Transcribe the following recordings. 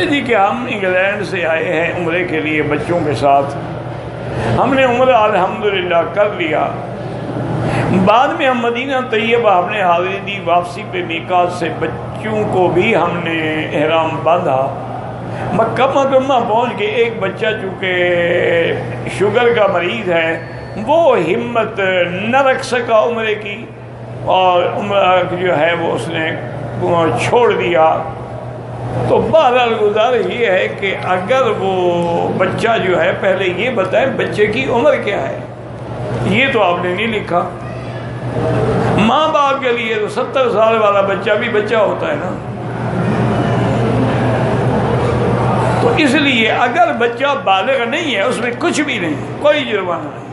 کہتے جی کہ ہم انگلینڈ سے آئے ہیں عمرے کے لیے بچوں کے ساتھ. ہم نے عمرہ الحمدللہ کر لیا. بعد میں ہم مدینہ طیبہ ہم نے حاضری دی. واپسی پہ میقات سے بچوں کو بھی ہم نے احرام باندھا. مکہ مکرمہ پہنچ کے ایک بچہ چونکہ شوگر کا مریض ہے وہ ہمت نہ رکھ سکا عمرے کی اور عمرہ جو ہے وہ اس نے چھوڑ دیا. تو بہرحال گزارش یہ ہے کہ اگر وہ بچہ جو ہے پہلے یہ بتائیں بچے کی عمر کیا ہے. یہ تو آپ نے نہیں لکھا. ماں باپ کے لیے تو 70 سال والا بچہ بھی بچہ ہوتا ہے نا. تو اس لیے اگر بچہ بالغ نہیں ہے اس میں کچھ بھی نہیں, کوئی جرمانہ نہیں.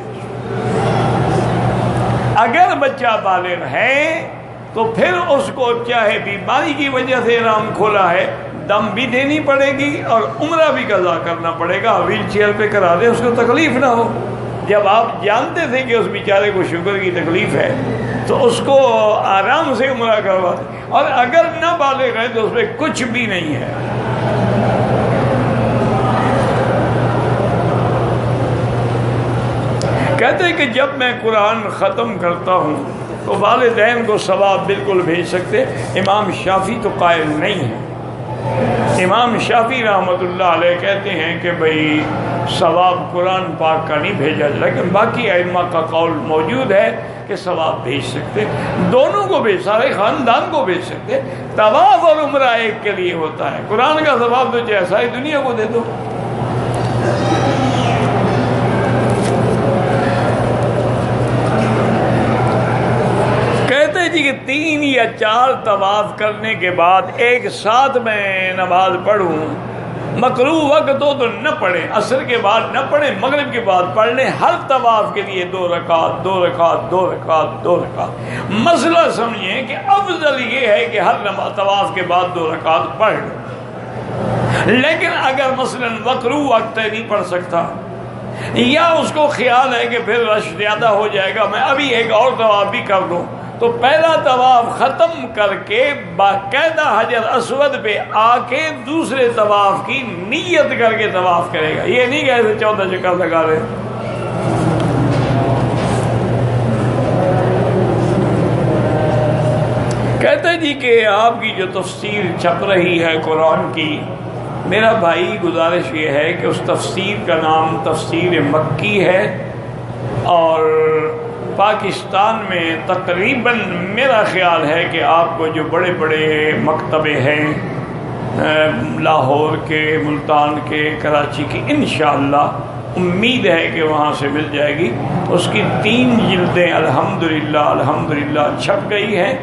اگر بچہ بالغ ہے تو پھر اس کو چاہے بیماری کی وجہ سے احرام کھولا ہے دم بھی دینی پڑے گی اور عمرہ بھی قضا کرنا پڑے گا. ویل چیئر پہ کرا دیں, اس کو تکلیف نہ ہو. جب آپ جانتے تھے کہ اس بیچارے کو شوگر کی تکلیف ہے تو اس کو آرام سے عمرہ کروا دیں. اور اگر نہ بالغ ہے تو اس میں کچھ بھی نہیں ہے. کہتے ہیں کہ جب میں قرآن ختم کرتا ہوں تو والدین کو ثواب بالکل بھیج سکتے. امام شافعی تو قائل نہیں ہے. امام شافعی رحمۃ اللہ علیہ کہتے ہیں کہ بھئی ثواب قرآن پاک کا نہیں بھیجا جائے, لیکن باقی ائمہ کا قول موجود ہے کہ ثواب بھیج سکتے. دونوں کو بھیج, سارے خاندان کو بھیج سکتے. طواف اور عمرہ ایک کے لیے ہوتا ہے. قرآن کا ثواب تو جیسا ہی دنیا کو دے دو. کہتے جی کہ 3 یا 4 طواف کرنے کے بعد ایک ساتھ میں نماز پڑھوں, مکروہ وقت ہو تو نہ پڑھیں, عصر کے بعد نہ پڑھیں, مغرب کے بعد پڑھ لیں. ہر طواف کے لیے 2 رکعت 2 رکعت 2 رکعت 2 رکعت. مسئلہ سمجھیں کہ افضل یہ ہے کہ ہر طواف کے بعد 2 رکعت پڑھ لیں. لیکن اگر مثلا مکروہ وقت نہیں پڑھ سکتا یا اس کو خیال ہے کہ پھر رش زیادہ ہو جائے گا, میں ابھی ایک اور طواف بھی کر لوں, تو پہلا طواف ختم کر کے باقاعدہ حجر اسود پہ آ کے دوسرے طواف کی نیت کر کے طواف کرے گا. یہ نہیں کہ ایسے 14 چکر لگا رہے. کہتے جی کہ آپ کی جو تفسیر چھپ رہی ہے قرآن کی, میرا بھائی گزارش یہ ہے کہ اس تفسیر کا نام تفسیر مکی ہے اور پاکستان میں تقریباً میرا خیال ہے کہ آپ کو جو بڑے بڑے مکتبے ہیں لاہور کے, ملتان کے, کراچی کے, انشاءاللہ امید ہے کہ وہاں سے مل جائے گی. اس کی 3 جلدیں الحمدللہ چھپ گئی ہیں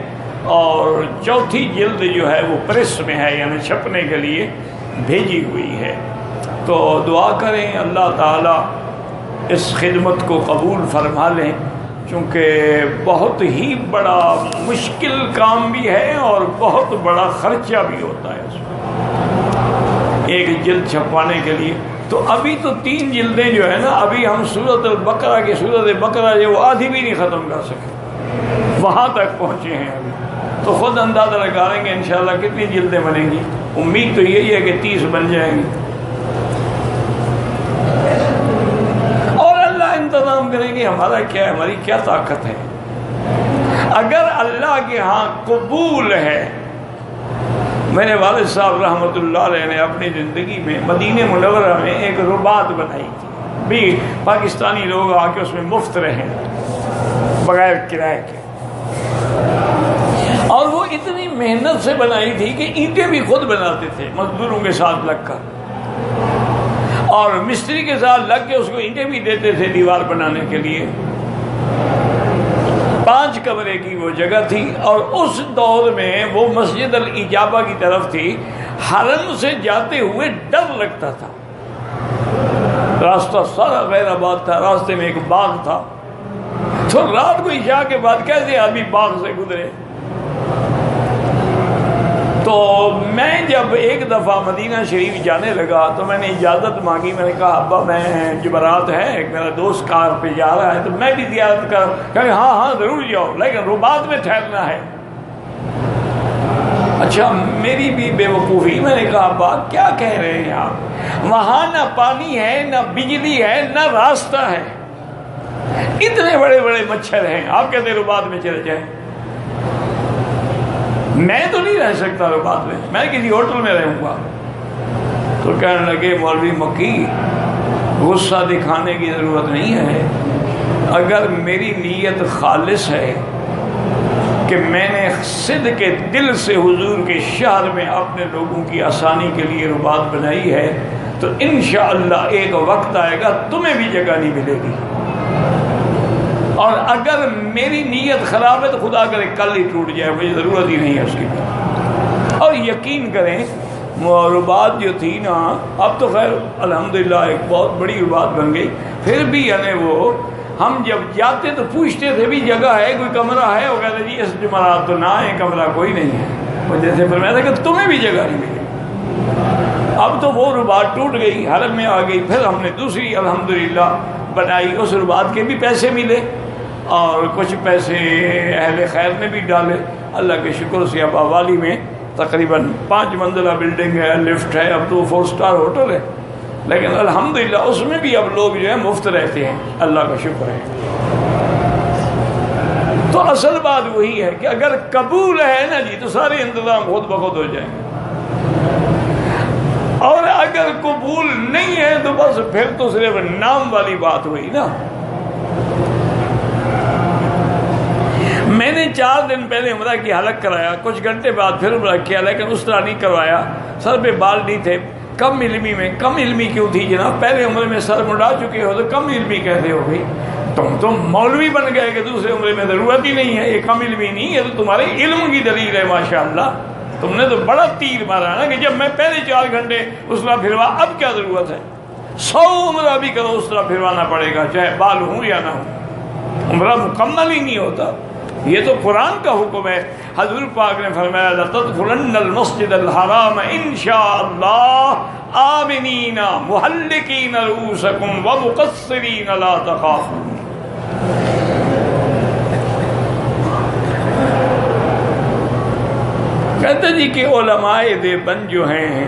اور 4تھی جلد جو ہے وہ پریس میں ہے, یعنی چھپنے کے لیے بھیجی ہوئی ہے. تو دعا کریں اللہ تعالیٰ اس خدمت کو قبول فرما لیں, چونکہ بہت ہی بڑا مشکل کام بھی ہے اور بہت بڑا خرچہ بھی ہوتا ہے اس میں ایک جلد چھپوانے کے لیے. تو ابھی تو 3 جلدیں جو ہے نا, ابھی ہم سورۃ البقرہ کی سورۃ بقرہ جو آدھی بھی نہیں ختم کر سکے, وہاں تک پہنچے ہیں ابھی. تو خود اندازہ لگا لیں گے انشاءاللہ کتنی جلدیں بنیں گی. امید تو یہی ہے کہ 30 بن جائیں گی. انتظام کریں گے. ہمارا کیا ہے, ہماری کیا طاقت ہے. اگر اللہ کے ہاں قبول ہے. میرے والد صاحب رحمۃ اللہ علیہ نے اپنی زندگی میں مدینہ منورہ میں ایک رباط بنائی تھی, بھی پاکستانی لوگ آ کے اس میں مفت رہیں بغیر کرائے کے, اور وہ اتنی محنت سے بنائی تھی کہ اینٹیں بھی خود بناتے تھے مزدوروں کے ساتھ لگ کر, اور مستری کے ساتھ لگ کے اس کو اینٹیں بھی دیتے تھے دیوار بنانے کے لیے. 5 کمرے کی وہ جگہ تھی اور اس دور میں وہ مسجد الاجابہ کی طرف تھی. حرم سے جاتے ہوئے ڈر لگتا تھا. راستہ سارا غیر آباد تھا, راستے میں ایک باغ تھا, تو رات کو عشاء کے بعد کیسے آدمی باغ سے گزرے. تو میں جب ایک دفعہ مدینہ شریف جانے لگا تو میں نے اجازت مانگی. میں نے کہا ابا میں جمعرات ہے, ایک میرا دوست کار پہ جا رہا ہے تو میں بھی زیارت کروں. کہ ہاں ضرور جاؤ, لیکن رباط میں ٹھہرنا ہے. اچھا میری بھی بے وقوفی، میں نے کہا ابا کیا کہہ رہے ہیں آپ، وہاں نہ پانی ہے نہ بجلی ہے نہ راستہ ہے، اتنے بڑے بڑے مچھر ہیں، آپ کہتے ہیں رباط میں چلے جائیں؟ میں تو نہیں رہ سکتا رباط میں کسی ہوٹل میں رہوں گا۔ تو کہنے لگے مولوی مکی غصہ دکھانے کی ضرورت نہیں ہے، اگر میری نیت خالص ہے کہ میں نے صدق کے دل سے حضور کے شہر میں اپنے لوگوں کی آسانی کے لیے رباط بنائی ہے تو انشاءاللہ ایک وقت آئے گا تمہیں بھی جگہ نہیں ملے گی، اور اگر میری نیت خراب ہے تو خدا کرے کل ہی ٹوٹ جائے، مجھے ضرورت ہی نہیں ہے اس کی۔ اور یقین کریں رباط جو تھی نا، اب تو خیر الحمدللہ ایک بہت بڑی رباط بن گئی، پھر بھی یعنی وہ ہم جب جاتے تو پوچھتے تھے بھی جگہ ہے کوئی کمرہ ہے، وہ کہتے جی اس جمعرات تو نہ ہے، کمرہ کوئی نہیں ہے، وجہ سے فرمایا تھا کہ تمہیں بھی جگہ نہیں ملے۔ اب تو وہ رباط ٹوٹ گئی، حرم میں آ گئی، پھر ہم نے دوسری الحمدللہ بنائی، اس رباط کے بھی پیسے ملے اور کچھ پیسے اہل خیر نے بھی ڈالے، اللہ کے شکر سے اب والی میں تقریباً 5 منزلہ بلڈنگ ہے، لفٹ ہے، اب تو 4 سٹار ہوٹل ہے، لیکن الحمدللہ اس میں بھی اب لوگ جو ہے مفت رہتے ہیں، اللہ کا شکر ہے۔ تو اصل بات وہی ہے کہ اگر قبول ہے نا جی تو سارے انتظام خود بخود ہو جائیں گے، اور اگر قبول نہیں ہے تو بس پھر تو صرف نام والی بات ہوئی نا۔ میں نے 4 دن پہلے عمرہ کی حلق کرایا، کچھ گھنٹے بعد پھر عمرہ کیا، لیکن اس طرح نہیں کروایا، سر پہ بال نہیں تھے، کم علمی میں، کم علمی کیوں تھی جناب، پہلے عمرے میں سر مڈا چکے ہو تو کم علمی کہتے ہو گئی، تم مولوی بن گئے کہ دوسرے عمرے میں ضرورت ہی نہیں ہے، یہ کم علمی نہیں ہے، تو تمہارے علم کی دلیل ہے ماشاءاللہ، تم نے تو بڑا تیر مارا نا کہ جب میں پہلے 4 گھنٹے اس طرح پھروا، اب کیا ضرورت ہے، 100 عمرہ بھی کرو اس طرح پھروانا پڑے گا، چاہے بال ہوں یا نہ ہوں، عمرہ مکمل ہی نہیں ہوتا، یہ تو قرآن کا حکم ہے۔ حضور پاک نے فرمایا لَتَدْخُلَنَّ الْمَسْجِدَ الْحَرَامَ إِنْ شَاءَ اللَّهُ آمِنِينَ مُحَلِّقِينَ رُؤُوسَكُمْ وَمُقَصِّرِينَ لَا تَخَافُونَ۔ کہتے جی کہ علماء دیوبند جو ہیں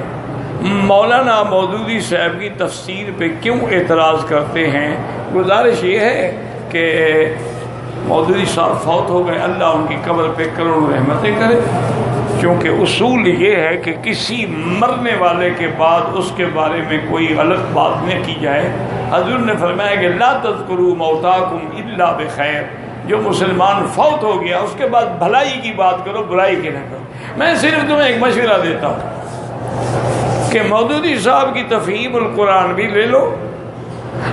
مولانا مودودی صاحب کی تفسیر پہ کیوں اعتراض کرتے ہیں؟ گزارش یہ ہے کہ مودودی صاحب فوت ہو گئے، اللہ ان کی قبر پہ کروڑوں رحمتیں کرے، کیونکہ اصول یہ ہے کہ کسی مرنے والے کے بعد اس کے بارے میں کوئی غلط بات نہ کی جائے۔ حضور نے فرمایا کہ لا تذکروا موتاکم الا بخیر، جو مسلمان فوت ہو گیا اس کے بعد بھلائی کی بات کرو، برائی کی نہ کرو۔ میں صرف تمہیں ایک مشورہ دیتا ہوں کہ مودودی صاحب کی تفہیم القرآن بھی لے لو،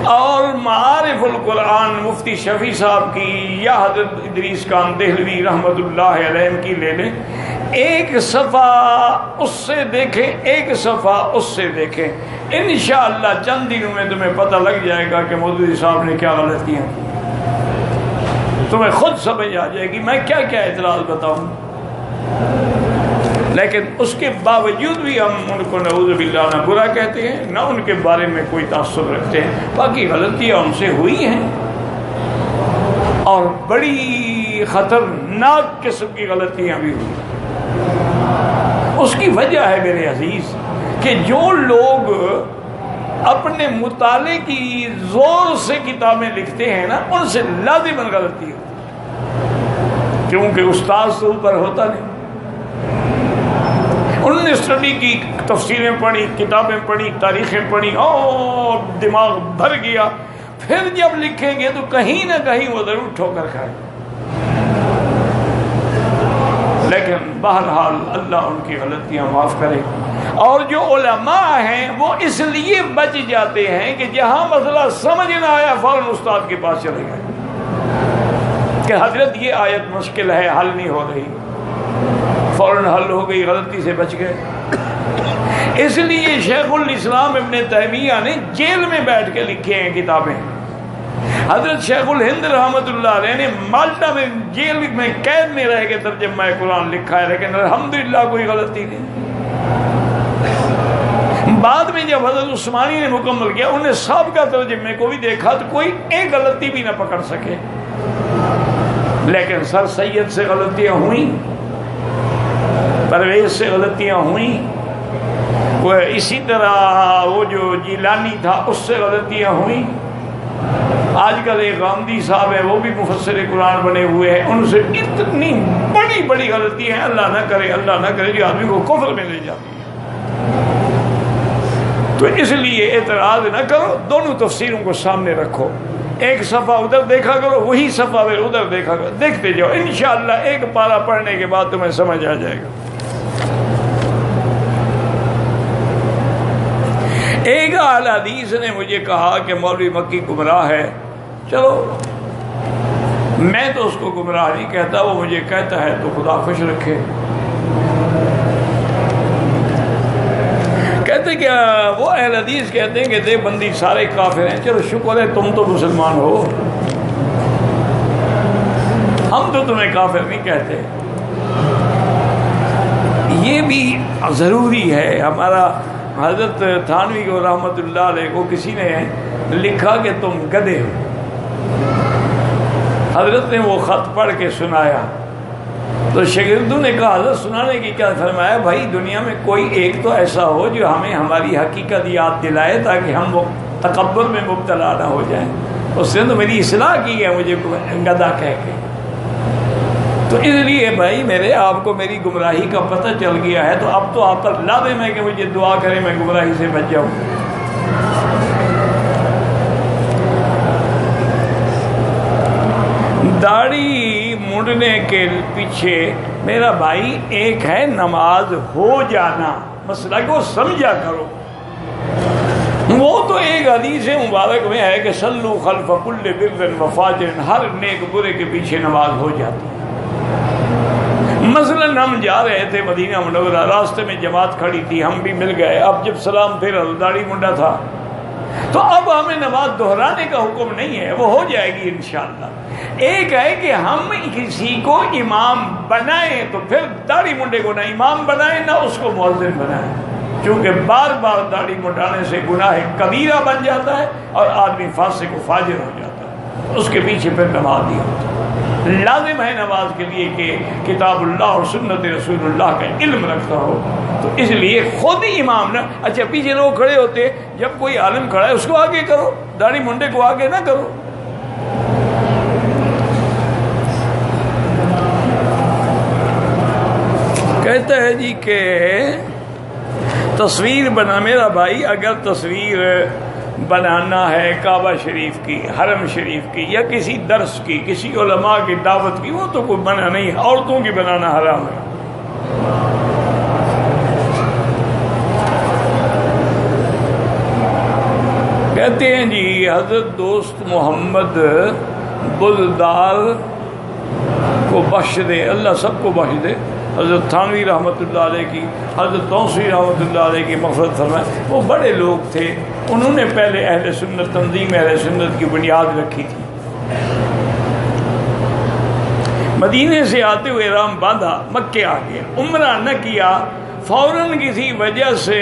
اور معارف القرآن مفتی شفیع صاحب کی یا حضرت ادریس خان دہلوی رحمۃ اللہ علیہ کی لے لیں، ایک صفحہ اس سے دیکھیں، ایک صفحہ اس سے دیکھیں، انشاءاللہ چند دنوں میں تمہیں پتہ لگ جائے گا کہ مودودی صاحب نے کیا غلطیاں کی، تمہیں خود سمجھ آ جائے گی۔ میں کیا کیا اعتراض بتاؤں، لیکن اس کے باوجود بھی ہم ان کو نعوذ باللہ نہ برا کہتے ہیں، نہ ان کے بارے میں کوئی تعصب رکھتے ہیں، باقی غلطیاں ان سے ہوئی ہیں اور بڑی خطرناک قسم کی غلطیاں بھی ہوئی۔ اس کی وجہ ہے میرے عزیز کہ جو لوگ اپنے مطالعے کی زور سے کتابیں لکھتے ہیں نا، ان سے لازماً غلطی ہوتی، کیونکہ استاد سے اوپر ہوتا نہیں، انہوں نے اسٹڈی کی، تفسیریں پڑھی، کتابیں پڑھی، تاریخیں پڑھی، اور دماغ بھر گیا، پھر جب لکھیں گے تو کہیں نہ کہیں وہ ضرور ٹھوکر کھائے، لیکن بہرحال اللہ ان کی غلطیاں معاف کرے۔ اور جو علماء ہیں وہ اس لیے بچ جاتے ہیں کہ جہاں مسئلہ سمجھ نہ آیا فوراً استاد کے پاس چلے گئے کہ حضرت یہ آیت مشکل ہے، حل نہیں ہو رہی، فوراً حل ہو گئی، غلطی سے بچ گئے۔ اس لیے شیخ الاسلام ابن تیمیہ نے جیل میں بیٹھ کے لکھے ہیں کتابیں، حضرت شیخ الہند رحمۃ اللہ علیہ نے مالٹا میں جیل میں قید میں رہ کے ترجمہ قرآن لکھا ہے، لیکن الحمدللہ کوئی غلطی نہیں۔ بعد میں جب حضرت عثمانی نے مکمل کیا، انہیں سابقہ ترجمے کو بھی دیکھا تو کوئی ایک غلطی بھی نہ پکڑ سکے، لیکن سر سید سے غلطیاں ہوئیں، پرویز اویس سے غلطیاں ہوئیں، وہ اسی طرح وہ جو جیلانی تھا اس سے غلطیاں ہوئیں، آج کل ایک غامدی صاحب ہے وہ بھی مفسر قرآن بنے ہوئے ہیں، ان سے اتنی بڑی بڑی غلطی ہیں، اللہ نہ کرے جو آدمی کو کفر میں لے جاتی ہے۔ تو اس لیے اعتراض نہ کرو، دونوں تفسیروں کو سامنے رکھو، ایک صفحہ ادھر دیکھا کرو، وہی صفحہ پھر ادھر دیکھا کرو، دیکھتے جاؤ، انشاءاللہ ایک پارہ پڑھنے کے بعد تمہیں سمجھ آ جائے گا۔ ایک اہل حدیث نے مجھے کہا کہ مولوی مکی گمراہ ہے، چلو میں تو اس کو گمراہ نہیں کہتا، وہ مجھے کہتا ہے تو خدا خوش رکھے۔ کہتے کہ وہ اہل حدیث کہتے ہیں کہ دیوبندی سارے کافر ہیں، چلو شکر ہے تم تو مسلمان ہو، ہم تو تمہیں کافر نہیں کہتے۔ یہ بھی ضروری ہے۔ ہمارا حضرت تھانوی کو رحمۃ اللہ علیہ کو کسی نے لکھا کہ تم گدھے ہو، حضرت نے وہ خط پڑھ کے سنایا تو شاگردوں نے کہا حضرت سنانے کی کیا؟ فرمایا بھائی دنیا میں کوئی ایک تو ایسا ہو جو ہمیں ہماری حقیقت یاد دلائے تاکہ ہم وہ تکبر میں مبتلا نہ ہو جائیں۔ اس نے تو میری اصلاح کی ہے مجھے گدھا کہہ کے۔ تو اس لیے بھائی میرے آپ کو میری گمراہی کا پتہ چل گیا ہے، تو اب تو آپ پر لازم ہے کہ مجھے دعا کریں میں گمراہی سے بچ جاؤں۔ داڑھی مونڈنے کے پیچھے میرا بھائی ایک ہے نماز ہو جانا، مسئلہ کو سمجھا کرو۔ وہ تو ایک حدیث مبارک میں ہے کہ صلو خلف کل بر وفاجر، ہر نیک برے کے پیچھے نماز ہو جاتی ہے۔ مثلا ہم جا رہے تھے مدینہ منورہ، راستے میں جماعت کھڑی تھی، ہم بھی مل گئے، اب جب سلام پھر داڑھی منڈا تھا تو اب ہمیں نماز دہرانے کا حکم نہیں ہے، وہ ہو جائے گی انشاءاللہ۔ ایک ہے کہ ہم کسی کو امام بنائیں تو پھر داڑھی منڈے کو نہ امام بنائیں نہ اس کو مؤذن بنائیں، کیونکہ بار بار داڑھی منڈانے سے گناہ کبیرہ بن جاتا ہے اور آدمی فاسق و فاجر ہو جاتا ہے، اس کے پیچھے پھر نماز نہیں ہوتی۔ لازم ہے نماز کے لیے کہ کتاب اللہ اور سنت رسول اللہ کا علم رکھتا ہو، تو اس لیے خود ہی امام نہ، اچھا پیچھے لوگ کھڑے ہوتے، جب کوئی عالم کھڑا ہے اس کو آگے کرو، داڑھی منڈے کو آگے نہ کرو۔ کہتا ہے جی کہ تصویر بنا، میرا بھائی اگر تصویر بنانا ہے کعبہ شریف کی، حرم شریف کی، یا کسی درس کی، کسی علماء کی دعوت کی، وہ تو کوئی منع نہیں ہے، عورتوں کی بنانا حرام ہے۔ کہتے ہیں جی حضرت دوست محمد بلدار کو بخش دے، اللہ سب کو بخش دے، حضرت تھانوی رحمۃ اللہ علیہ کی، حضرت توسیع رحمۃ اللہ علیہ کی مغفرت فرمائے۔ وہ بڑے لوگ تھے، انہوں نے پہلے اہل سنت، تنظیم اہل سنت کی بنیاد رکھی تھی۔ مدینے سے آتے ہوئے احرام باندھا، مکے آ گیا، عمرہ نہ کیا، فوراً کسی وجہ سے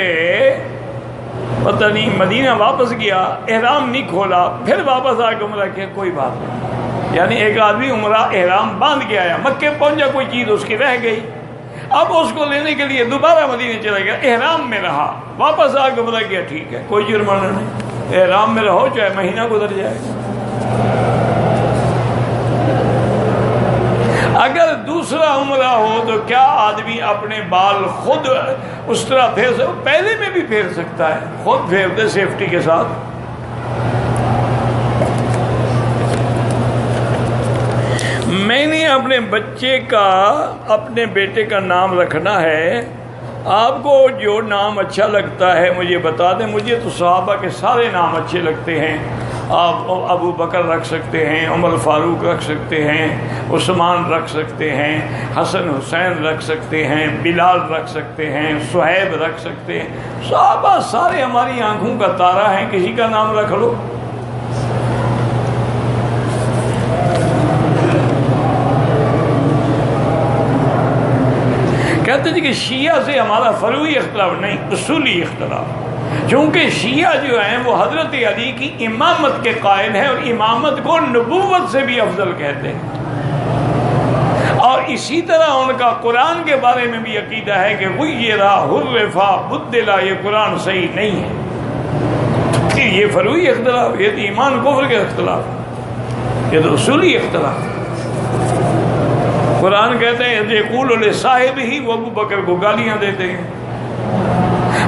پتہ نہیں مدینہ واپس گیا، احرام نہیں کھولا، پھر واپس آ کے عمرہ کیا، کوئی بات نہیں۔ یعنی ایک آدمی عمرہ احرام باندھ کے آیا، مکے پہنچا، کوئی چیز اس کی رہ گئی، اب اس کو لینے کے لیے دوبارہ مدینے چلا گیا، احرام میں رہا، واپس آ کے عمرہ کیا، ٹھیک ہے، کوئی جرمانہ نہیں، احرام میں رہو چاہے مہینہ گزر جائے۔ اگر دوسرا عمرہ ہو تو کیا آدمی اپنے بال خود اس طرح پھیر سکتا؟ پہلے میں بھی پھیر سکتا ہے، خود پھیر دے سیفٹی کے ساتھ۔ میں نے اپنے بچے کا، اپنے بیٹے کا نام رکھنا ہے، آپ کو جو نام اچھا لگتا ہے مجھے بتا دیں۔ مجھے تو صحابہ کے سارے نام اچھے لگتے ہیں، آپ ابو بکر رکھ سکتے ہیں، عمر فاروق رکھ سکتے ہیں، عثمان رکھ سکتے ہیں، حسن حسین رکھ سکتے ہیں، بلال رکھ سکتے ہیں، صہیب رکھ سکتے ہیں، صحابہ سارے ہماری آنکھوں کا تارا ہیں، کسی کا نام رکھ لو۔ کہتے ہیں کہ شیعہ سے ہمارا فروعی اختلاف نہیں، اصولی اختلاف، چونکہ شیعہ جو ہیں وہ حضرت علی کی امامت کے قائل ہیں اور امامت کو نبوت سے بھی افضل کہتے ہیں، اور اسی طرح ان کا قرآن کے بارے میں بھی عقیدہ ہے کہ غیرا حرفا بدلا، یہ قرآن صحیح نہیں ہے۔ یہ فروعی اختلاف، یہ تو ایمان کفر کے اختلاف، یہ تو اصولی اختلاف۔ قرآن کہتے ہیں یقول لصاحب ہی، وہ ابو بکر کو گالیاں دیتے ہیں۔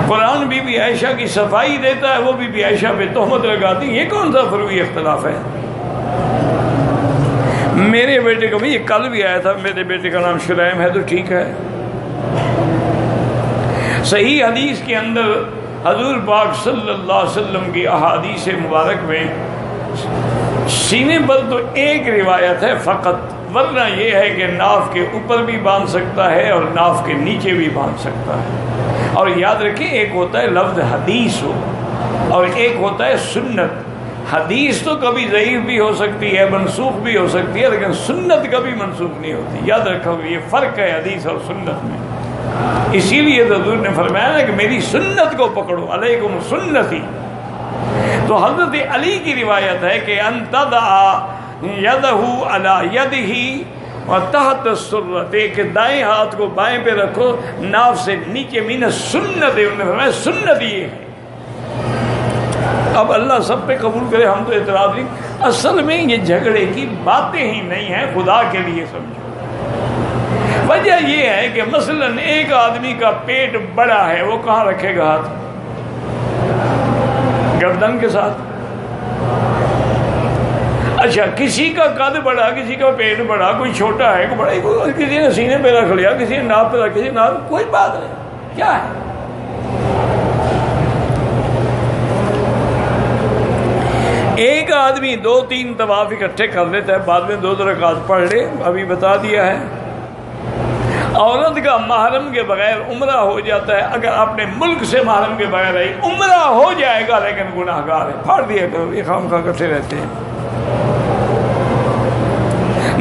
قرآن بی بی عائشہ کی صفائی دیتا ہے، وہ بی بی عائشہ پہ تہمت لگاتی ہیں۔ یہ کون سا فروعی اختلاف ہے؟ میرے بیٹے کا بھی یہ کل بھی آیا تھا، میرے بیٹے کا نام شرائم ہے تو ٹھیک ہے۔ صحیح حدیث کے اندر حضور پاک صلی اللہ علیہ وسلم کی احادیث مبارک میں سینے پر تو ایک روایت ہے فقط، ورنہ یہ ہے کہ ناف کے اوپر بھی باندھ سکتا ہے اور ناف کے نیچے بھی باندھ سکتا ہے۔ اور یاد رکھیں، ایک ہوتا ہے لفظ حدیث ہو اور ایک ہوتا ہے سنت۔ حدیث تو کبھی ضعیف بھی ہو سکتی ہے، منسوخ بھی ہو سکتی ہے، لیکن سنت کبھی منسوخ نہیں ہوتی۔ یاد رکھو، یہ فرق ہے حدیث اور سنت میں۔ اسی لیے حضور نے فرمایا نا کہ میری سنت کو پکڑو، علیکم سنتی۔ تو حضرت علی کی روایت ہے کہ ان تضع یدہ علی یدہ وتحت السرۃ، کہ دائیں ہاتھ کو بائیں پہ رکھو، ناف سے نیچے، من سنت، انہوں نے فرمایا سنت یہ ہے۔ اب اللہ سب پہ قبول کرے، ہم تو اعتراض نہیں۔ اصل میں یہ جھگڑے کی باتیں ہی نہیں ہیں، خدا کے لیے سمجھو۔ وجہ یہ ہے کہ مثلا ایک آدمی کا پیٹ بڑا ہے، وہ کہاں رکھے گا ہاتھ؟ گردن کے ساتھ۔ اچھا، کسی کا قد بڑا، کسی کا پیٹ بڑا، کوئی چھوٹا ہے، کوئی بڑا، کسی نے سینے پہ رکھ لیا، کسی نے ناپ پہ رکھ، کسی نے ناپ، کوئی بات نہیں، کیا ہے؟ ایک آدمی 2-3 طواف اکٹھے کر لیتا ہے، بعد میں 2 رکعت پڑھ لے، ابھی بتا دیا ہے۔ عورت کا محرم کے بغیر عمرہ ہو جاتا ہے، اگر اپنے ملک سے محرم کے بغیر آئی، عمرہ ہو جائے گا لیکن گناہ گار ہے، پھاڑ دیا کرو، یہ خام خواہ اکٹھے رہتے ہیں۔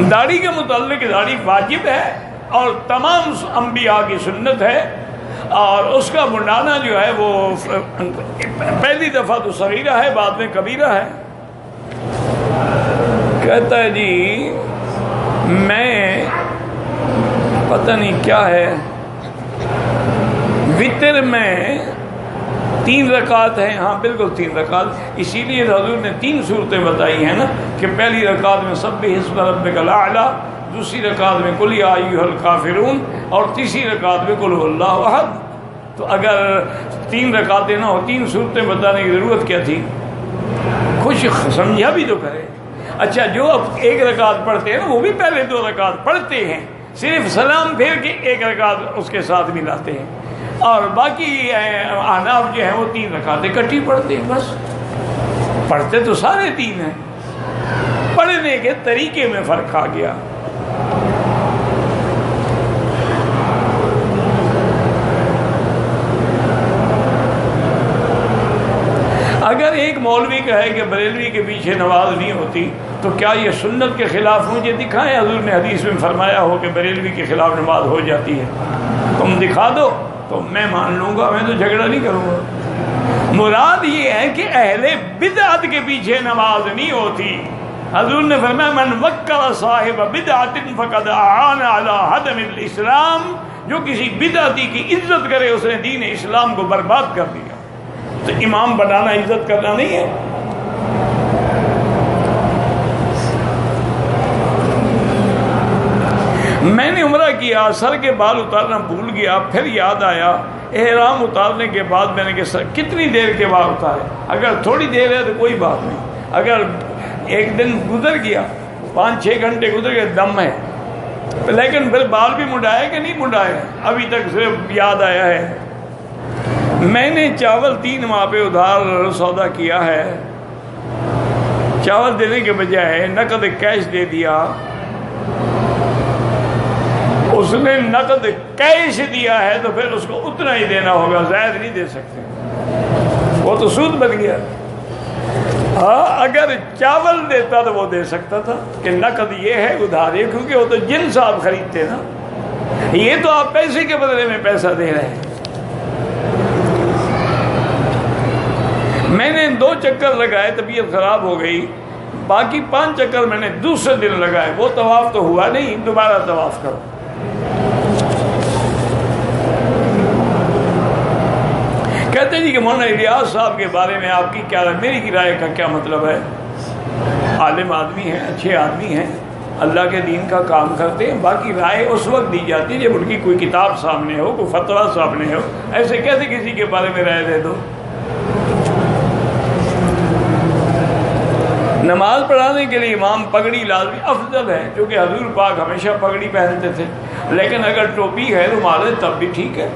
داڑھی کے متعلق داڑھی واجب ہے اور تمام انبیاء کی سنت ہے، اور اس کا منڈانا جو ہے وہ پہلی دفعہ تو صغیرہ ہے، بعد میں کبیرہ ہے۔ کہتا ہے جی میں پتہ نہیں کیا ہے، وتر میں 3 رکعت ہیں، ہاں بالکل 3 رکعت، اسی لیے حضور نے 3 صورتیں بتائی ہیں نا، کہ پہلی رکعت میں سبح اسم ربک الاعلی، دوسری رکعت میں قل یا ایھا الکافرون، اور تیسری رکعت میں قل ھو اللہ احد۔ تو اگر 3 رکعتیں نہ ہو، 3 صورتیں بتانے کی ضرورت کیا تھی؟ کچھ سمجھا بھی تو کرے۔ اچھا، جو اب 1 رکعت پڑھتے ہیں نا، وہ بھی پہلے 2 رکعت پڑھتے ہیں، صرف سلام پھیر کے 1 رکعت اس کے ساتھ ملاتے ہیں، اور باقی احناف جو ہیں وہ 3 رکعتیں اکٹھی پڑھتے ہیں، بس۔ پڑھتے تو سارے 3 ہیں، پڑھنے کے طریقے میں فرق آ گیا۔ اگر ایک مولوی کہے کہ بریلوی کے پیچھے نماز نہیں ہوتی، تو کیا یہ سنت کے خلاف؟ مجھے دکھائیں، حضور نے حدیث میں فرمایا ہو کہ بریلوی کے خلاف نماز ہو جاتی ہے، تم دکھا دو تو میں مان لوں گا، میں تو جھگڑا نہیں کروں گا۔ مراد یہ ہے کہ اہل بدعت کے پیچھے نماز نہیں ہوتی۔ حضور نے فرمایا من وکر صاحب بدعت فقد اعان علی ہدم الاسلام، جو کسی بدعتی کی عزت کرے اس نے دین اسلام کو برباد کر دیا۔ تو امام بنانا عزت کرنا نہیں ہے۔ میں نے عمرہ کیا، سر کے بال اتارنا بھول گیا، پھر یاد آیا، احرام اتارنے کے بعد میں نے کہا کتنی دیر کے بعد اتارے؟ اگر تھوڑی دیر ہے تو کوئی بات نہیں، اگر 1 دن گزر گیا، 5-6 گھنٹے گزر گئے، دم ہے، لیکن پھر بال بھی مڈائے کہ نہیں مڈائے، ابھی تک صرف یاد آیا ہے۔ میں نے چاول 3 ماہ پہ ادھار سودا کیا ہے، چاول دینے کے بجائے نقد کیش دے دیا۔ اس نے نقد کیش دیا ہے تو پھر اس کو اتنا ہی دینا ہوگا، زائد نہیں دے سکتے، وہ تو سود بن گیا۔ ہاں، اگر چاول دیتا تو وہ دے سکتا تھا کہ نقد یہ ہے، ادھار ہے، کیونکہ وہ تو جنس آپ خریدتے نا، یہ تو آپ پیسے کے بدلے میں پیسہ دے رہے ہیں۔ میں نے 2 چکر لگائے، طبیعت خراب ہو گئی، باقی 5 چکر میں نے دوسرے دن لگائے، وہ طواف تو ہوا نہیں، دوبارہ طواف کرو۔ کہتے جی کہ مولانا الیاس صاحب کے بارے میں آپ کی کیا رائے؟ میری رائے کا کیا مطلب ہے؟ عالم آدمی ہیں، اچھے آدمی ہیں، اللہ کے دین کا کام کرتے ہیں، باقی رائے اس وقت دی جاتی ہے جب ان کی کوئی کتاب سامنے ہو، کوئی فتویٰ سامنے ہو۔ ایسے کیسے کسی کے بارے میں رائے دے دو؟ نماز پڑھانے کے لیے امام پگڑی لازمی افضل ہے، کیونکہ حضور پاک ہمیشہ پگڑی پہنتے تھے، لیکن اگر ٹوپی ہے رومال ہے تب بھی ٹھیک ہے،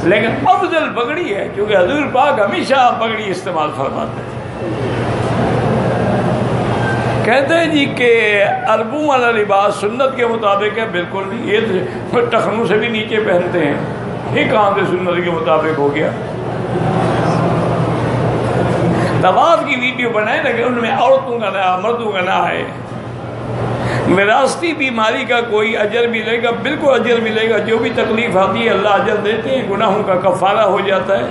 لیکن افضل پگڑی ہے کیونکہ حضور پاک ہمیشہ پگڑی استعمال فرماتے ہیں۔ کہتے ہیں جی کہ اربوں والا لباس سنت کے مطابق ہے؟ بالکل نہیں، یہ تو ٹخنوں سے بھی نیچے پہنتے ہیں، یہ کہاں سے سنت کے مطابق ہو گیا؟ طواف کی ویڈیو بنائے لیکن ان میں عورتوں کا نہ مردوں کا نہ ہے۔ وراثتی بیماری کا کوئی اجر ملے گا؟ بالکل اجر ملے گا، جو بھی تکلیف آتی ہے اللہ اجر دیتے ہیں، گناہوں کا کفارہ ہو جاتا ہے۔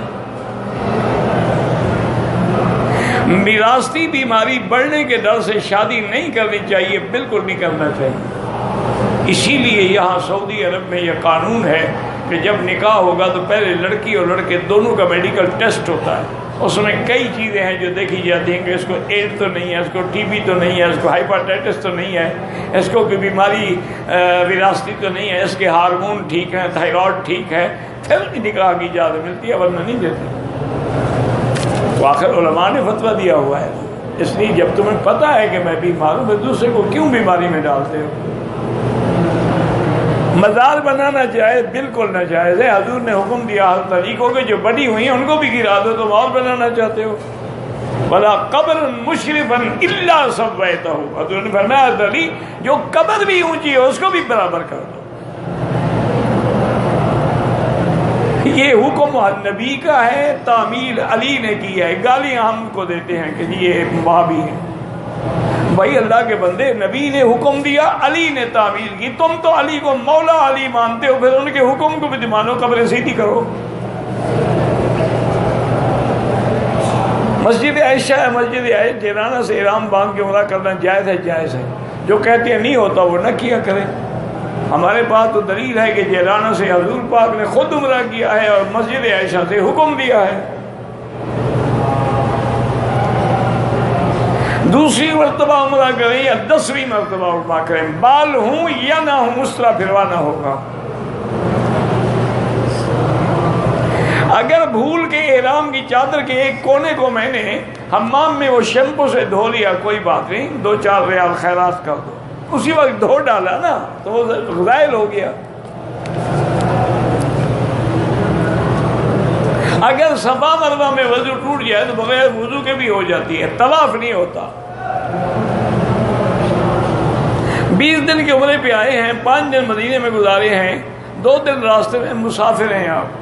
وراثتی بیماری بڑھنے کے ڈر سے شادی نہیں کرنی چاہیے، بالکل نہیں کرنا چاہیے۔ اسی لیے یہاں سعودی عرب میں یہ قانون ہے کہ جب نکاح ہوگا تو پہلے لڑکی اور لڑکے دونوں کا میڈیکل ٹیسٹ ہوتا ہے، اس میں کئی چیزیں ہیں جو دیکھی جاتی ہیں کہ اس کو ایڈ تو نہیں ہے، اس کو ٹی بی تو نہیں ہے، اس کو ہائپاٹائٹس تو نہیں ہے، اس کو کوئی بیماری وراثتی تو نہیں ہے، اس کے ہارمون ٹھیک ہیں، تھائرائیڈ ٹھیک ہے، پھر نکاح کی اجازت ملتی ہے، ورنہ نہیں دیتے۔ تو آخر علماء نے فتویٰ دیا ہوا ہے، اس لیے جب تمہیں پتہ ہے کہ میں بیمار ہوں، تو دوسرے کو کیوں بیماری میں ڈالتے ہو؟ مزار بنانا جائز؟ بالکل ناجائز ہے، حضور نے حکم دیا حضرت علی کو کہ جو بڑی ہوئی ہیں ان کو بھی گرا دو، تو اور بنانا چاہتے ہو؟ وَلَا قَبْرٌ مُشْرِفًا إِلَّا سَوَّيْتَهُ، حضور نے فرمایا حضرت علی جو قبر بھی اونچی ہے اس کو بھی برابر کر دو۔ یہ حکم نبی کا ہے، تعمیل علی نے کی ہے، گالیاں ہم کو دیتے ہیں کہ یہ وہابی ہیں۔ بھائی اللہ کے بندے، نبی نے حکم دیا، علی نے تعمیل کی، تم تو علی کو مولا علی مانتے ہو، پھر ان کے حکم کو بھی مانو، قبر سیدھی کرو۔ مسجد عائشہ ہے، مسجد عائشہ جیرانہ سے احرام باندھ کے عمرہ کرنا جائز ہے؟ جائز ہے۔ جو کہتے ہیں نہیں ہوتا وہ نہ کیا کریں، ہمارے پاس تو دلیل ہے کہ جیرانہ سے حضور پاک نے خود عمرہ کیا ہے اور مسجد عائشہ سے حکم دیا ہے۔ دوسری مرتبہ عمرہ کریں یا 10ویں مرتبہ عمرہ کریں، بال ہوں یا نہ ہوں اس طرح پھروانا ہوگا۔ اگر بھول کے احرام کی چادر کے ایک کونے کو میں نے حمام میں وہ شیمپو سے دھو لیا، کوئی بات نہیں، 2-4 ریال خیرات کر دو، اسی وقت دھو ڈالا نا تو وہ غائل ہو گیا۔ اگر صفا مروہ میں وضو ٹوٹ جائے تو بغیر وضو کے بھی ہو جاتی ہے، طواف نہیں ہوتا۔ 20 دن کے عمرے پہ آئے ہیں، 5 دن مدینے میں گزارے ہیں، 2 دن راستے میں مسافر ہیں آپ،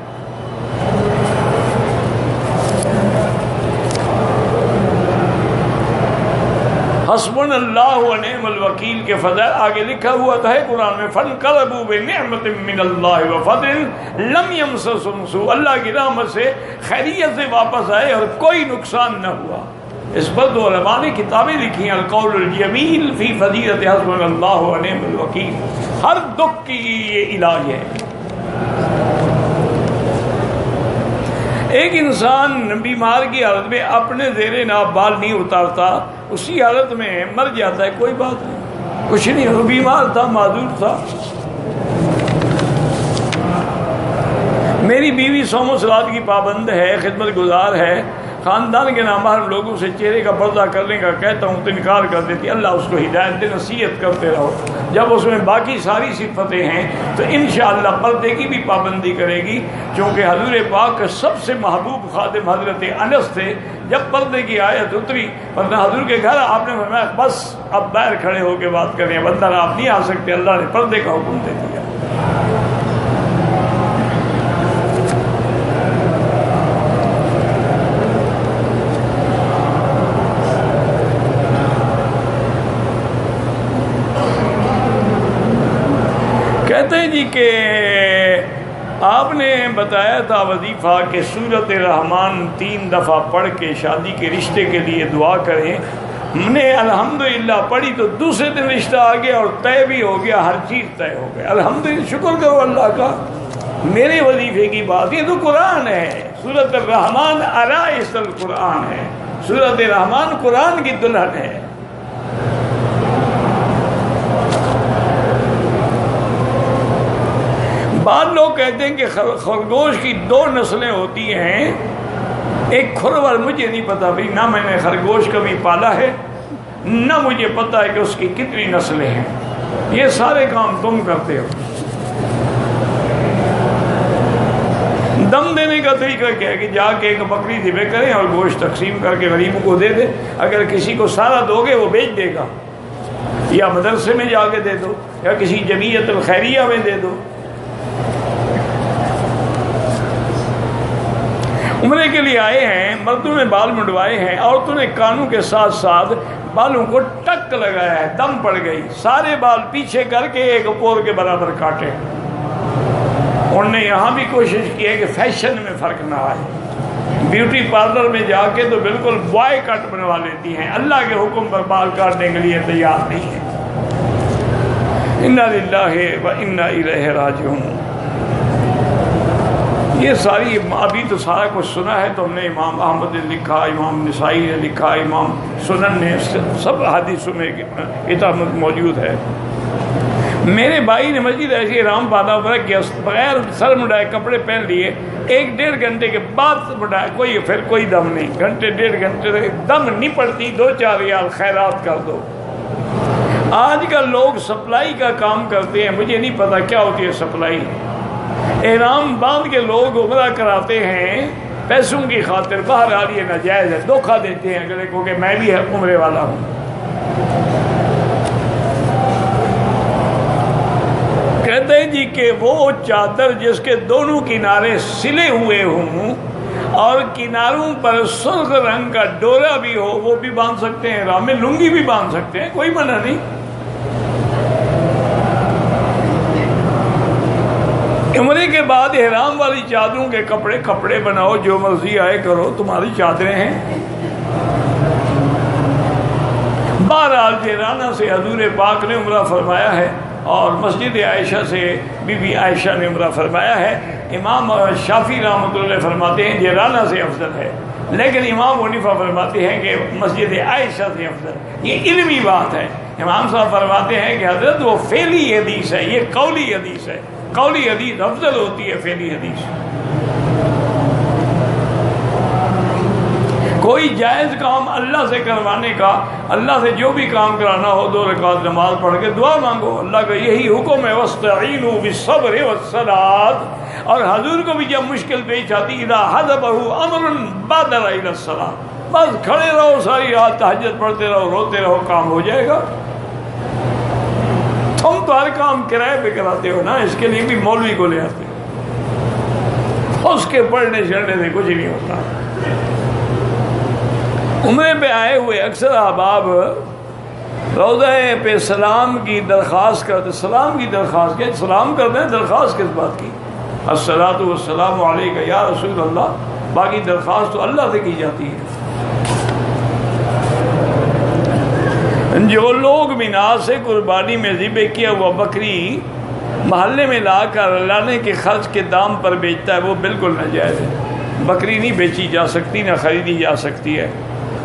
حسبنا اللہ و نعم الوکیل کے فضائل آگے لکھا ہوا تھا ہے قرآن میں، فانقلبوا بنعمت من اللہ وفضل لم یمسسہم سوء، اللہ کی رحمت سے خیریت سے واپس آئے اور کوئی نقصان نہ ہوا۔ اس پر 2 علماء نے کتابیں لکھی ہیں، القول الجمیل فی فضیلت حسبنا اللہ و نعم الوکیل، ہر دکھ کی یہ علاج ہے۔ ایک انسان بیمار کی حالت میں اپنے زیر ناف بال نہیں اتارتا، اسی حالت میں مر جاتا ہے، کوئی بات نہیں، کچھ نہیں، وہ بیمار تھا، معذور تھا۔ میری بیوی صوم و صلات کی پابند ہے، خدمت گزار ہے، خاندان کے نامحرم لوگوں سے چہرے کا پردہ کرنے کا کہتا ہوں تو انکار کر دیتی، اللہ اس کو ہدایت دے، نصیحت کرتے رہو، جب اس میں باقی ساری صفتیں ہیں تو انشاءاللہ پردے کی بھی پابندی کرے گی، کیونکہ حضور پاک کا سب سے محبوب خادم حضرت انس تھے۔ جب پردے کی آیت اتری ورنہ حضور کے گھر آپ نے فرمایا بس اب باہر کھڑے ہو کے بات کریں، اندر آپ نہیں آ سکتے، اللہ نے پردے کا حکم دے دیا۔ کہتے ہیں جی کہ آپ نے بتایا تھا وظیفہ کہ سورۃ رحمان 3 دفعہ پڑھ کے شادی کے رشتے کے لیے دعا کریں، ہم نے الحمدللہ پڑھی تو دوسرے دن رشتہ آ گیا اور طے بھی ہو گیا، ہر چیز طے ہو گیا، الحمدللہ، شکر کرو اللہ کا۔ میرے وظیفے کی بات، یہ تو قرآن ہے، سورۃ الرحمن عرائس القرآن ہے، سورۃ الرحمن قرآن کی دلہن ہے۔ بعض لوگ کہتے ہیں کہ خرگوش کی 2 نسلیں ہوتی ہیں، ایک کھرور، مجھے نہیں پتا بھائی، نہ میں نے خرگوش کبھی پالا ہے، نہ مجھے پتا ہے کہ اس کی کتنی نسلیں ہیں، یہ سارے کام تم کرتے ہو۔ دم دینے کا طریقہ کیا ہے کہ جا کے ایک بکری ذبح کریں اور گوشت تقسیم کر کے غریبوں کو دے دیں، اگر کسی کو سارا دو گے وہ بیچ دے گا، یا مدرسے میں جا کے دے دو، یا کسی جمعیت الخیریہ میں دے دو۔ عمرے کے لیے آئے ہیں، مردوں نے بال منڈوائے ہیں، عورتوں نے کانوں کے ساتھ ساتھ بالوں کو ٹک لگایا ہے، دم پڑ گئی، سارے بال پیچھے کر کے ایک پور کے برابر کاٹے۔ انہوں نے یہاں بھی کوشش کی ہے کہ فیشن میں فرق نہ آئے، بیوٹی پارلر میں جا کے تو بالکل بوائے کٹ بنوا لیتی ہیں، اللہ کے حکم پر بال کاٹنے کے لیے تیار نہیں ہے۔ انا للہ و انا الیہ راجعون۔ یہ ساری ابھی تو سارا کچھ سنا ہے، تو ہم نے امام احمد نے لکھا، امام نسائی نے لکھا، امام سنن نے، سب حدیثوں میں کتاب موجود ہے۔ میرے بھائی نے مسجد ایسی رام باندھا عمرہ کیا، بغیر سر مڈائے کپڑے پہن لیے، 1-1.5 گھنٹے کے بعد مڈایا، پھر کوئی دم نہیں، گھنٹے 1.5 گھنٹے دم نہیں پڑتی، 2-4 ریال خیرات کر دو۔ آج کل لوگ سپلائی کا کام کرتے ہیں، مجھے نہیں پتا کیا ہوتی ہے سپلائی۔ احرام باندھ کے لوگ عمرہ کراتے ہیں پیسوں کی خاطر، بہرحال یہ ناجائز ہے، دھوکہ دیتے ہیں اگلے کو کہ میں بھی عمرے والا ہوں۔ کہتے ہیں جی کہ وہ چادر جس کے دونوں کنارے سلے ہوئے ہوں اور کناروں پر سرخ رنگ کا ڈورا بھی ہو، وہ بھی باندھ سکتے ہیں، احرام میں لنگی بھی باندھ سکتے ہیں، کوئی منع نہیں۔ عمرے کے بعد احرام والی چادروں کے کپڑے بناؤ، جو مرضی آئے کرو، تمہاری چادریں ہیں۔ بہرحال جیرانہ سے حضور پاک نے عمرہ فرمایا ہے، اور مسجد عائشہ سے بی بی عائشہ نے عمرہ فرمایا ہے۔ امام شافعی رحمۃ اللہ فرماتے ہیں جیرانہ سے افضل ہے، لیکن امام حنیفہ فرماتے ہیں کہ مسجد عائشہ سے افضل۔ یہ علمی بات ہے۔ امام صاحب فرماتے ہیں کہ حضرت وہ فعلی حدیث ہے، یہ قولی حدیث ہے، قولی حدیث افضل ہوتی ہے فعلی حدیث۔ کوئی جائز کام اللہ سے کروانے کا، اللہ سے جو بھی کام کرانا ہو، 2 رکعت نماز پڑھ کے دعا مانگو، اللہ کا یہی حکم ہے، وَاسْتَعِينُوا بِالصَّبْرِ وَالصَّلَاةِ۔ اور حضور کو بھی جب مشکل پیش آتی، اِذَا حَضَبَهُ أَمْرٌ بَادَرَ إِلَى الصَّلَاةِ، بس کھڑے رہو، ساری رات تہجد پڑھتے رہو، روتے رہو، کام ہو جائے گا۔ تم تو ہر کام کرائے پہ کراتے ہو نا، اس کے لیے بھی مولوی کو لے آتے ہو، اس کے پڑھنے چڑھنے سے کچھ نہیں ہوتا۔ عمرے پہ آئے ہوئے اکثر احباب روضہ پہ سلام کی درخواست کرتے، سلام کی درخواست کیا؟ سلام کرتے ہیں، درخواست کس بات کی؟ الصلاۃ والسلام علیک یا رسول اللہ، باقی درخواست تو اللہ سے کی جاتی ہے۔ جو لوگ مینا سے قربانی میں ذبح کیا ہوا بکری محلے میں لا کر لانے کے خرچ کے دام پر بیچتا ہے، وہ بالکل ناجائز ہے۔ بکری نہیں بیچی جا سکتی، نہ خریدی جا سکتی ہے۔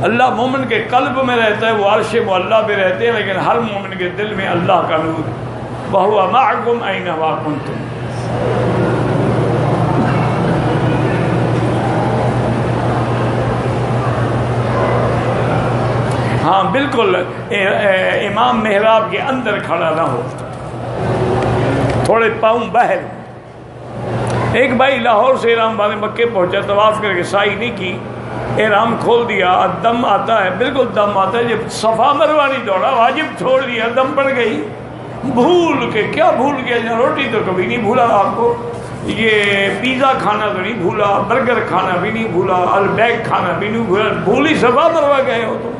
اللہ مومن کے قلب میں رہتا ہے، وہ عرش معلیٰ پہ رہتے ہیں، لیکن ہر مومن کے دل میں اللہ کا نور ہے۔ وَهُوَ مَعَكُمْ أَيْنَمَا كُنتُمْ۔ ہاں بالکل، امام محراب کے اندر کھڑا نہ ہو، تھوڑے پاؤں باہر۔ ایک بھائی لاہور سے احرام باندھے مکے پہنچا، طواف کر کے سعی نہیں کی، احرام کھول دیا، دم آتا ہے، بالکل دم آتا ہے، جب صفا مروا نہیں دوڑا، واجب چھوڑ دیا، دم پڑ گئی، بھول کے کیا بھول گیا؟ روٹی تو کبھی نہیں بھولا آپ کو، یہ پیزا کھانا تو نہیں بھولا، برگر کھانا بھی نہیں بھولا، البیک کھانا بھی نہیں بھولا، بھول ہی صفا مروا گئے ہو تم۔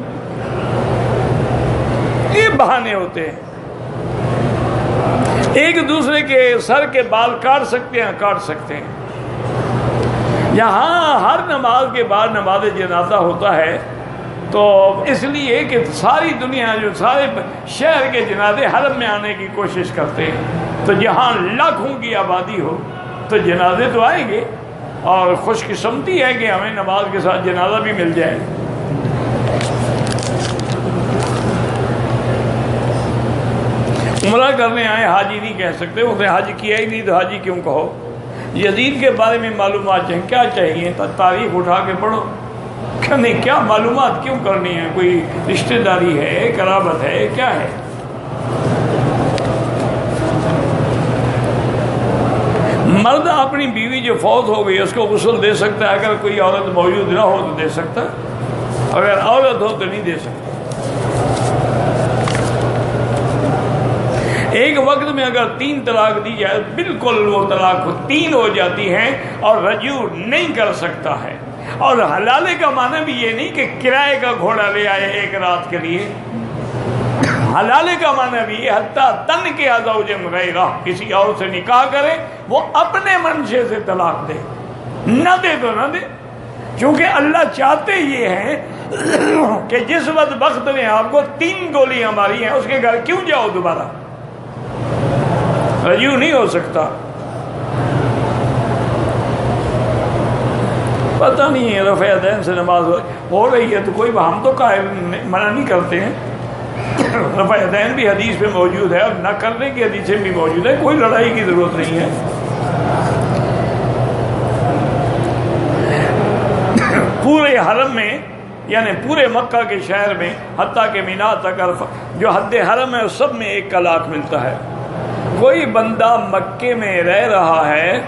یہ بہانے ہوتے ہیں۔ ایک دوسرے کے سر کے بال کاٹ سکتے ہیں، کاٹ سکتے ہیں۔ یہاں ہر نماز کے بعد نماز جنازہ ہوتا ہے، تو اس لیے کہ ساری دنیا جو سارے شہر کے جنازے حرم میں آنے کی کوشش کرتے ہیں، تو جہاں لاکھوں کی آبادی ہو تو جنازے تو آئیں گے، اور خوش قسمتی ہے کہ ہمیں نماز کے ساتھ جنازہ بھی مل جائے۔ عمرہ کرنے آئے حاجی نہیں کہہ سکتے، اس نے حج کیا ہی نہیں تو حاجی کیوں کہو۔ یزید کے بارے میں معلومات چاہیے، کیا چاہیے؟ تاریخ اٹھا کے پڑھو کہ نہیں، کیا معلومات کیوں کرنی ہے؟ کوئی رشتہ داری ہے، قرابت ہے، کیا ہے؟ مرد اپنی بیوی جو فوت ہو گئی اس کو غسل دے سکتا ہے، اگر کوئی عورت موجود نہ ہو تو دے سکتا ہے، اگر عورت ہو تو نہیں دے سکتا۔ ایک وقت میں اگر 3 طلاق دی جائے بالکل وہ طلاق 3 ہو جاتی ہیں اور رجوع نہیں کر سکتا ہے۔ اور حلالے کا معنی بھی یہ نہیں کہ کرائے کا گھوڑا لے آئے ایک رات کے لیے، حلالے کا معنی بھی یہ حتیٰ تن کے زوجن غیرہ، کسی اور سے نکاح کرے، وہ اپنے منشے سے طلاق دے، نہ دے تو نہ دے، کیونکہ اللہ چاہتے یہ ہیں کہ جس وقت وقت نے آپ کو 3 گولیاں ماری ہیں اس کے گھر کیوں جاؤ دوبارہ، رجوع نہیں ہو سکتا۔ پتہ نہیں ہے رفع یدین سے نماز ہو رہی ہے تو کوئی، ہم تو قائل منع نہیں کرتے ہیں، رفع یدین بھی حدیث پہ موجود ہے اور نہ کرنے کی حدیثیں بھی موجود ہے، کوئی لڑائی کی ضرورت نہیں ہے۔ پورے حرم میں یعنی پورے مکہ کے شہر میں حتیٰ کہ مینا تک جو حد حرم ہے اس سب میں ایک طلاق ملتا ہے۔ کوئی بندہ مکے میں رہ رہا ہے،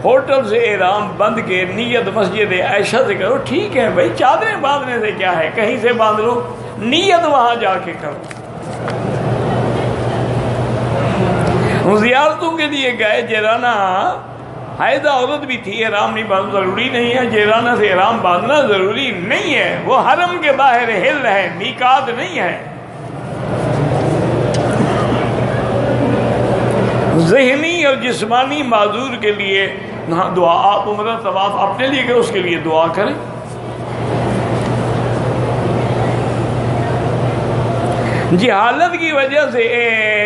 ہوٹل سے احرام بند کے نیت مسجد عائشہ سے کرو، ٹھیک ہے بھائی، چادریں باندھنے سے کیا ہے، کہیں سے باندھ لو، نیت وہاں جا کے کرو۔ زیارتوں کے لیے گئے، جیرانہ حائضہ عورت بھی تھی، احرام نہیں باندھنا ضروری نہیں ہے، جیرانہ سے احرام باندھنا ضروری نہیں ہے، وہ حرم کے باہر حل ہے، میقات نہیں ہے۔ ذہنی اور جسمانی معذور کے لیے دعا، آپ عمرہ طواف اپنے لیے کریں، اس کے لیے دعا کریں۔ جہالت کی وجہ سے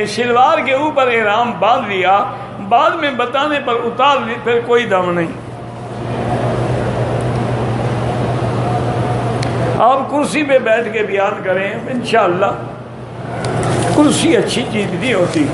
شلوار کے اوپر احرام باندھ لیا، بعد میں بتانے پر اتار لی، پھر کوئی دم نہیں۔ آپ کرسی پہ بیٹھ کے بیان کریں، انشاءاللہ کرسی اچھی چیز نہیں ہوتی۔